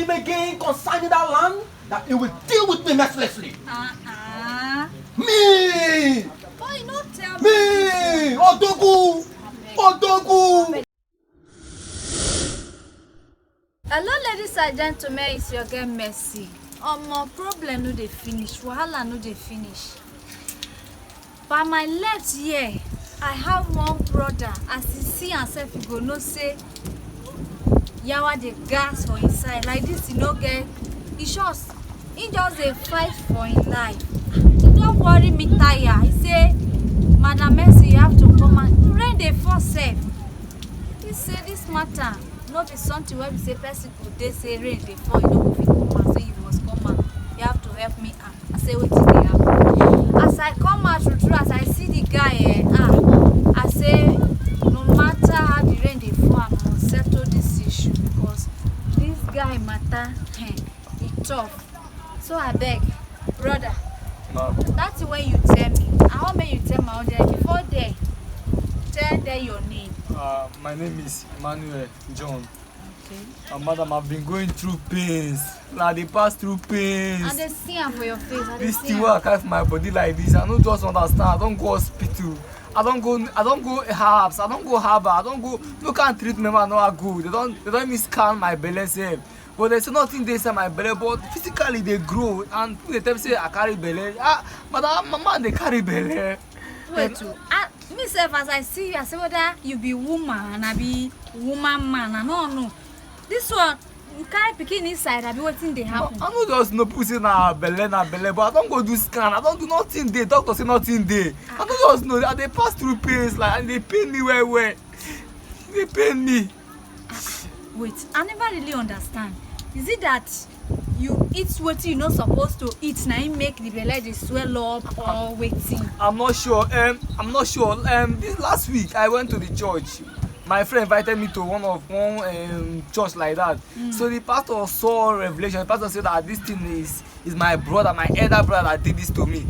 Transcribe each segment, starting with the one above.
him again concerning that land, that he will deal with me mercilessly. Me! Why not tell me? Odogu! Odogu! Hello, ladies and gentlemen, it's your girl Mercy. My problem no dey finish, wahala no dey finish. By my left here, I have one brother. As he see himself, he go know say yawa the gas for inside. Like this, he no get. He just dey fight for his life. He don't worry me tire. He say, Madam Mercy, you have to come and rain dey fall safe. He say this matter no be something where we say person go dey say rain dey fall, you no go fit come out, say you must come out. You have to help me out. I say wetin dey happen. As I come out true, as I see the guy, I say no matter how the rain dey fall, I must settle this issue because this guy matter, he tough. So I beg, brother, that's the way you tell me. I want make you tell my own there before there. Tell them your name. My name is Emmanuel John. Okay. Madam, I've been going through pains. Like they pass through pains. And they see am for your face. This thing where I carry for my body like this, I don't just understand. I don't go hospital. I don't go herbs. I don't go herbal. I don't go. No can treatment. I not good. They don't even scan my belly self. But there's nothing they say my belly. But physically they grow and they tell me say I carry belly. Madam, my man they carry belly. Wait, me self as I see you, I say whether you be woman and I be woman man. I don't know. This one, you carry pikin inside. I be waiting they happen. I know just no pussy na belly, but I don't go do scan. I don't do nothing there. Doctor say nothing there. I don't just know that they pass through pains like and they pain me well. They pain me. Wait, I never really understand. Is it that you eat what you're not supposed to eat now you make the belly dey swell up or waiting? I'm not sure. This last week I went to the church. My friend invited me to one church like that. So the pastor saw revelation. The pastor said that this thing is my brother, my elder brother that did this to me.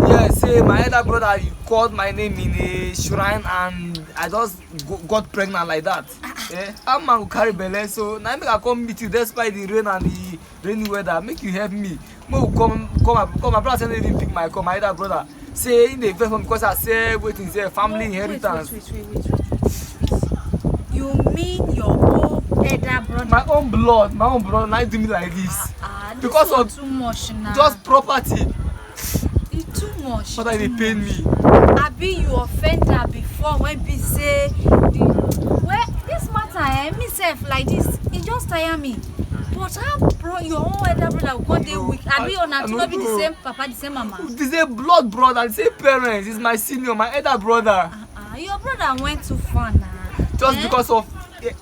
Yeah, say my elder brother called my name in a shrine and I just got pregnant like that. How man will carry belly? So now make I come meet you despite the rain and the rainy weather. Make you help me. Come. My brother said even pick my call. My elder brother say in the event for me because I say waiting say family inheritance. Wait. You mean your own elder brother? My own blood now do me like this. Because this of too much now. just property. It's too much. But they pain me. Abi you offend her before when be say this matter myself like this, it just tire me. But how your own elder brother will go dey weak? Abi una two no be the same papa, the same mama? The same blood brother, the same parents. He's my senior, my elder brother. Your brother went too far now. Just because of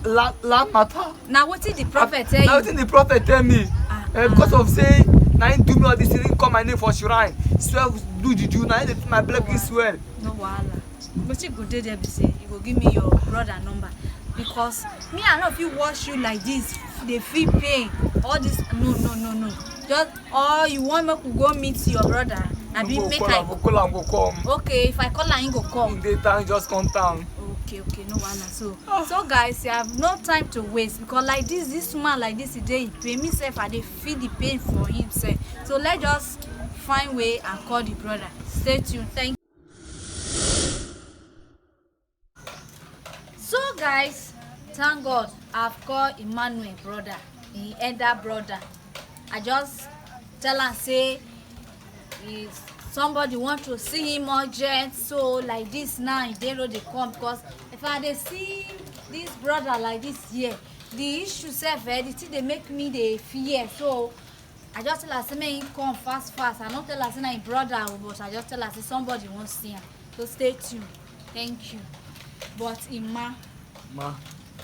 land matter. Now what did the prophet tell you? Now what did the prophet tell me? Because of saying, now he do me all this, he didn't call my name for shrine. Swell do juju, now he my black is swell. No wahala. But you go there be say you go give me your brother number. Because me I know if you wash you like this, they feel pain. All this no. Just you want me to go meet your brother. I be make I go come. Okay, if I call her, he go come. In the town, just come down. Okay, no wahala. So guys, you have no time to waste because like this woman like this today, pain myself I dey feel the pain for himself. So let's just find way and call the brother. Stay tuned. Thank you. So guys, thank God I've called Emmanuel brother, his elder brother. I just tell am say is somebody want to see him urgent, so like this now they know they come because if I dey see this brother like this here, the issue self the thing they make me dey fear. So I just tell her say make him come fast. I not tell her say na him brother, but I just tell her say somebody wants to see him. So stay tuned. Thank you. But Ima,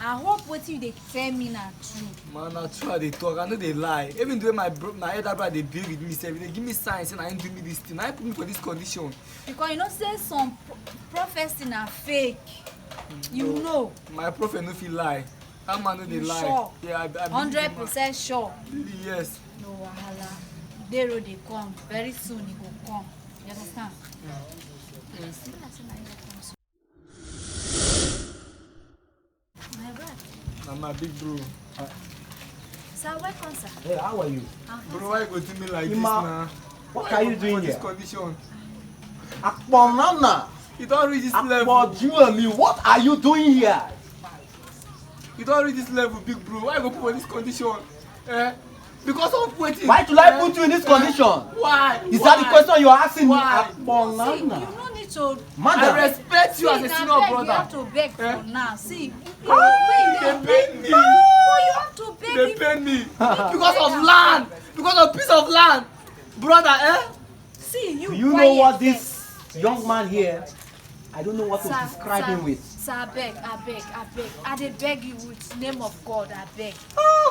I hope what you dey tell me na true. Man, na true I dey talk. I know they lie. Even though my elder brother dey be with me, say they give me signs and I ain't do me this thing. I put me for this condition. Because you know say some prophecy na fake. You know. My prophet no fit lie. That man no dey lie. Sure. Yeah, I 100% sure. Really, yes. No wahala. Dero dey come. Very soon he go come. You understand? Yes. My brother. I'm my big bro. Sir, welcome, sir. Hey, how are you? Bro, why you go to me like this Ima, now? what Why are you go doing for this here? condition? Akponana. You don't reach this level. V0m, what are you doing here? You don't reach this level, big bro. Why you go put for this condition? Eh? Because of waiting. Why should I put you in this condition? Why? Is that the question you're asking me? Why? See, you Akponana. don't need to. Madam. I respect you as a See, senior now beg, brother. you have to beg Eh? for now. See, you They wait, pay me. oh, you have to beg They him. pay me. Because of land. Because of piece of land. Brother, eh? See, you Do you know quiet what first. this young man here, I don't know what to Sir, describe sir, him with. Sir, I beg. I dey beg you with the name of God, I beg.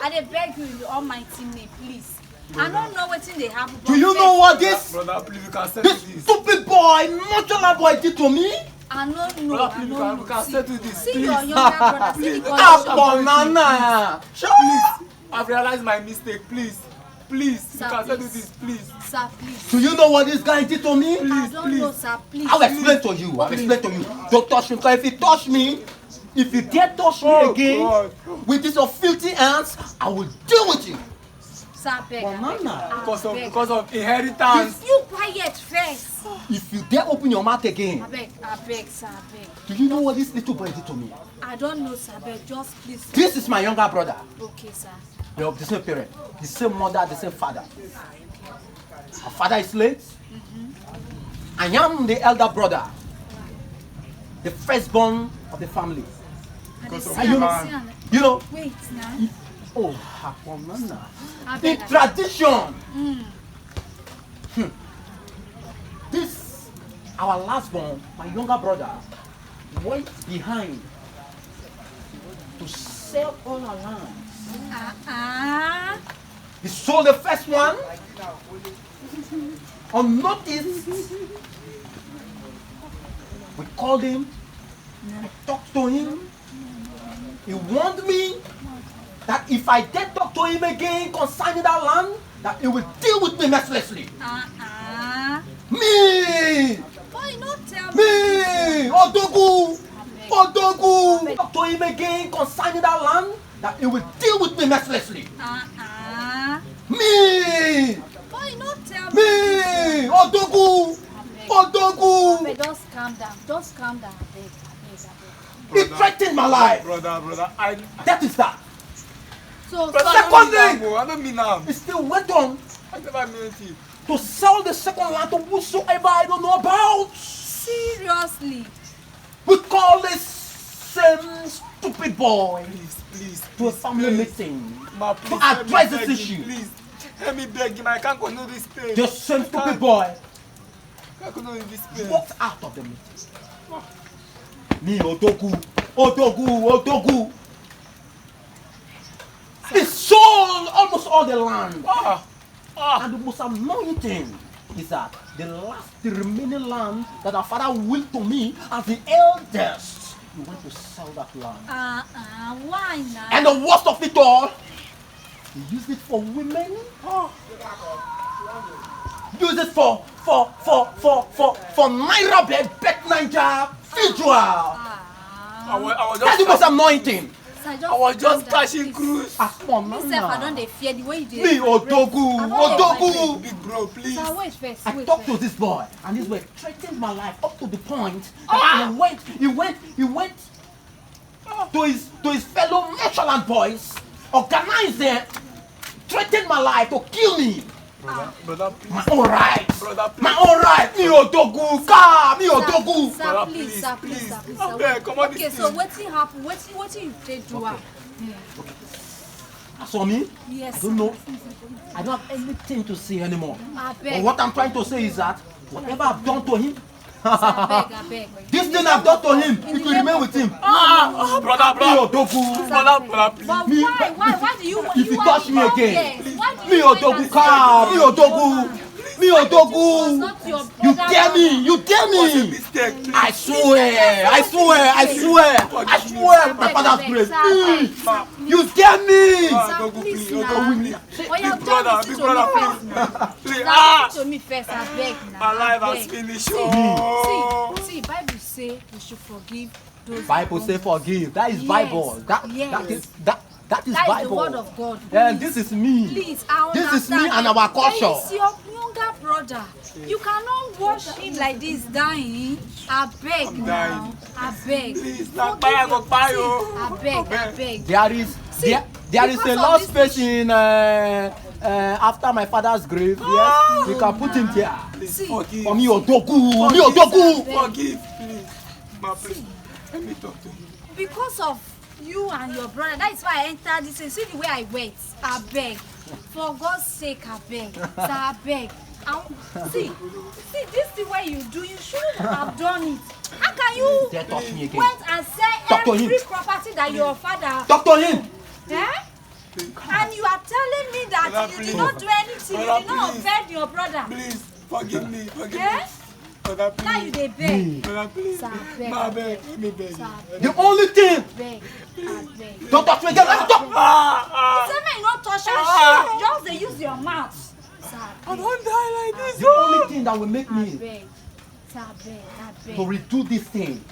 I dey beg you in the almighty name, please. I don't know wetin dey happen. Do you know what this Brother, please, you can settle this this. stupid boy, nonchalant boy did to me? I don't know. Brother, I please, don't we can see, settle this, see please. your younger brother. See the condition. Akponana. Please, I've realized my mistake. Please, please, Sir, you can settle please. this, please. Sir, please. Do you know what this guy did to me? I don't know, sir. Please. I'll explain to you. I'll explain to you. Don't touch me, because if you touch me, if you dare touch me again God. with these your filthy hands, I will deal with you. Sir, beg. Banana. Because of inheritance. You quiet first. If you dare open your mouth again, I beg, sir, I beg. do you know what this little boy did to me? I don't know, sir, beg. Just please. This is my younger brother. Okay, sir. They're of the same parent, the same mother, the same father. Our father is late. I am the elder brother, the firstborn of the family. I dey see Are you am, know? see am. You know, Wait now. oh, Akponana. I The beg. tradition. This, our last born, my younger brother, went behind to sell all our land. He sold the first one unnoticed. We called him, I talked to him. He warned me that if I dare talk to him again concerning that land, that he will deal with me mercilessly. Me! Why you not tell me? Me! Odogu! Odogu! Talk to him again concerning that land, that he will deal with me mercilessly. Me! Why you not tell me? Me! Odogu! Odogu! Abeg, just calm down. Just calm down. Abeg. He threatened my life. Brother, That is that. So, Brother, Secondly, I don't mean now. he still went on I never mean it. to sell the second land to whosoever I don't know about. seriously. We call this same stupid boy Please, to a family meeting Ma, to please, help me address beg this him, issue. Please, help me beg him. I can't continue this pain. The same stupid boy I can't continue this pain. walked out of the meeting. Me, Odogu, Odogu, Odogu. He sold almost all the land. And the most annoying thing is that the remaining land that our father willed to me as the eldest, he went to sell that land. Why now? And the worst of it all, he used it for women. Use it for Naira bed, bet Ninja, visual. That's the most annoying thing. I was just catching cruise. Myself, I don't dey fear the way you dey. Me, Odogu, Odogu. Big bro, please. Sir, wait first. I Wait talked to first. this boy, and this boy threatened my life up to the point that he went to his fellow Michelin boys, organized them, threatened my life to kill me. Brother, please. My own right. Brother, please. My own right. Me Odogu, me Odogu. Sir, Brother, please, please, sir, please, please. sir, please, Abeg, sir. come on, Okay, this so thing. wetin happen? Wetin you take do am? As for me, Yes. I don't know. I don't have anything to say anymore. But Abeg. what I'm trying to say is that whatever I've done to him, Abeg. this thing I've done to him, it will remain with him. Brother, Me Odogu. brother, please. But Me- why do you want? If you touch me again, Why do me you make Odogu am car, me say Odogu, me was Odogu. not your You brother, dare me, you dare What's a me. mistake, please? I swear, my father's grace. You dare me. Odogu, Please, please. now. Odogu, please. Oh, yeah, Big brother, tell me big brother, to me please. Please. Now, to me first, abeg now. My life has abeg. finished. Oh. See, Bible say we should forgive those. Bible say forgive. That is Yes, Bible. yes. That is That is Bible. the word of God. And this is me. Please, I This is understand. me and our culture. There is your younger brother. You cannot watch him like this dying. I beg now. I beg. Please, not buy, I go buy you. I beg, I beg. There is there is because a of lost this space in after my father's grave. Yes, we can put him there. Please See. forgive. For me, Odogu, me Odogu. Forgive, please. Ma, please. Let me talk to you. Because of you and your brother, that is why I entered this. See the way I wait. I beg. For God's sake, I beg. Sir, I beg. See, this is the way you do. You shouldn't have done it. How can you Dare touch me again. went and sell Talk to every him. property that your father? Talk to him. Eh? And you are telling me that Brother, you please. did not do anything. Brother, You did not please. offend your brother. Please, forgive me. Forgive Eh? me. Brother, Now you please. dey beg. Brother, please. Sir, beg. Ma, beg. Let me beg Sir, you. The only thing. beg. I beg. Don't touch me again. Let me talk. You say make you no touch her shit. Just dey use your mouth. Sir, I beg. don't die like this. The only thing that will make I me beg. Sir, beg. I beg. to redo this thing,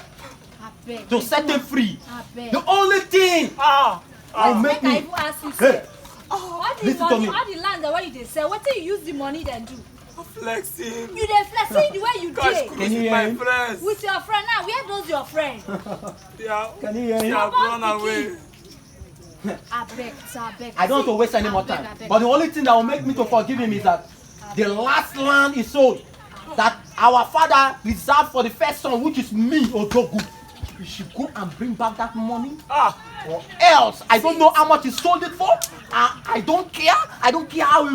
I beg. to set them free. I beg. The only thing that will make Make I me. even ask you, Hey, sir. All the listen to money, me. all the land wey you dey sell, wetin you use the money dem do? Flexing. You dey flex, see the way you Cash dey cruise Can you with hear my him? friends. with your friend now. Where those your friend? Yeah. Can you hear They him? have Come run on, away. I beg, sir, I beg. I don't want to See, waste any I more beg, time. I beg. But the only thing that will make me to forgive him is that the last land is sold. That our father reserved for the first son, which is me, Odogu. You should go and bring back that money. Or else, I don't know how much he sold it for. I don't care. I don't care how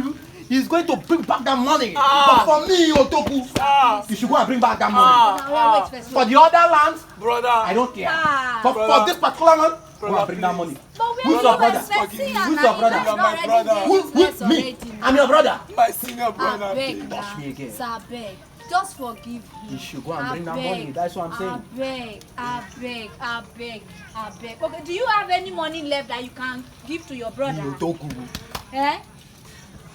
he's going to bring back that money. But for me, Odogu, you should go and bring back that money. Now, wait first. For the other lands, Brother. I don't care. But Brother. for this particular one, go Brother, and bring that please. money. But Who's where your you brother? expecting Who's and your now brother? you You're my already brother. dey Who, useless me? already. I'm your brother. My senior brother. I beg please. now. Touch me again. Sir, I beg. Just forgive him. You should go and I bring that beg. money. That's what I'm saying. I beg, I beg, I beg, I beg. Okay, do you have any money left that you can give to your brother? Me Odogu. Eh?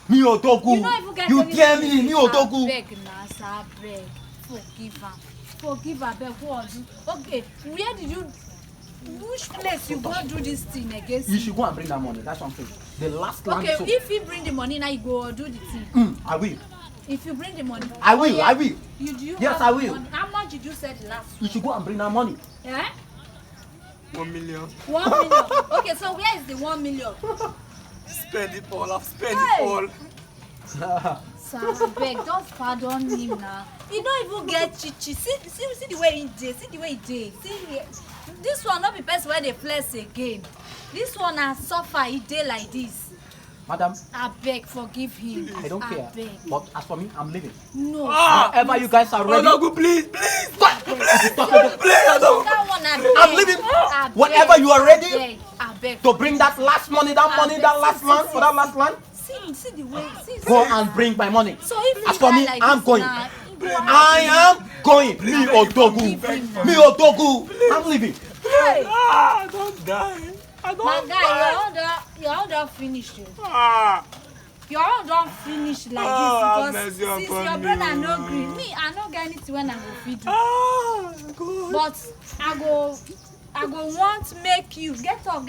Me Odogu. You don't even get You anything dare to me? Me give. Odogu. I beg now, sir, I beg. Forgive am. Forgive am, beg. Go on. Okay, where did you? Which place you go do this thing against? You should go and bring that money. That's what I'm saying. The last land Okay, is sold. if you bring the money now, you go do the thing. I will. If you bring the money, I will. yeah. I will. You do. You Yes, have I the will. money. How much did you say the last? You should go and bring that money. Eh? 1 million. 1 million. Okay, so where is the 1 million? Spend it all. I've spent Hey. it all. Sir, I beg, just pardon him now. He don't even get chichi. See the way he dey. See the way he dey. This one not be person where they flex again. This one has suffer. He dey like this. Madam, I beg, forgive him. I don't care. Beg. But as for me, I'm leaving. No. Whenever you guys are ready. Odogu, please, please. Please, Odogu. That one I I'm beg. leaving. I Whenever beg, you are I ready beg, I beg. to bring that last money, that last land, for that last land, See the way. go and bring my money. So if As he for die me, like I'm this going. now, he go I am going. Me Odogu. Me Odogu. I'm leaving. Hey, Don't die. I don't my die. guy, your own don finish you. Ah. Your own don finish like Oh, this mercy because since upon your me, brother no oh. gree, me I no get anything when I go fit do. Ah, God. But I go want make you get up.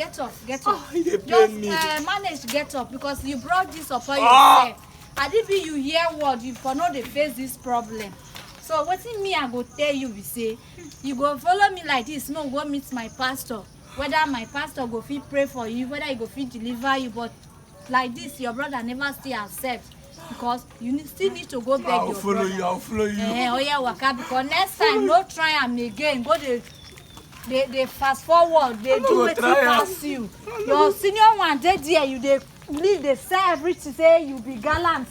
He dey Just pain me. manage to get up because you brought this upon Ah. yourself. And if you hear word, you for no dey face this problem. So wetin me I go tell you be say, you go follow me like this, no go meet my pastor. Whether my pastor go fit pray for you, whether he go fit deliver you, but like this, your brother never still accept because you still need to go beg I'll your follow brother. you. I'll follow you. Oya waka because next time no try am again. Go dey fast forward. Dey do go wetin try am. pass you. Your senior one dey there. You dey leave dey say everything say you be gallant.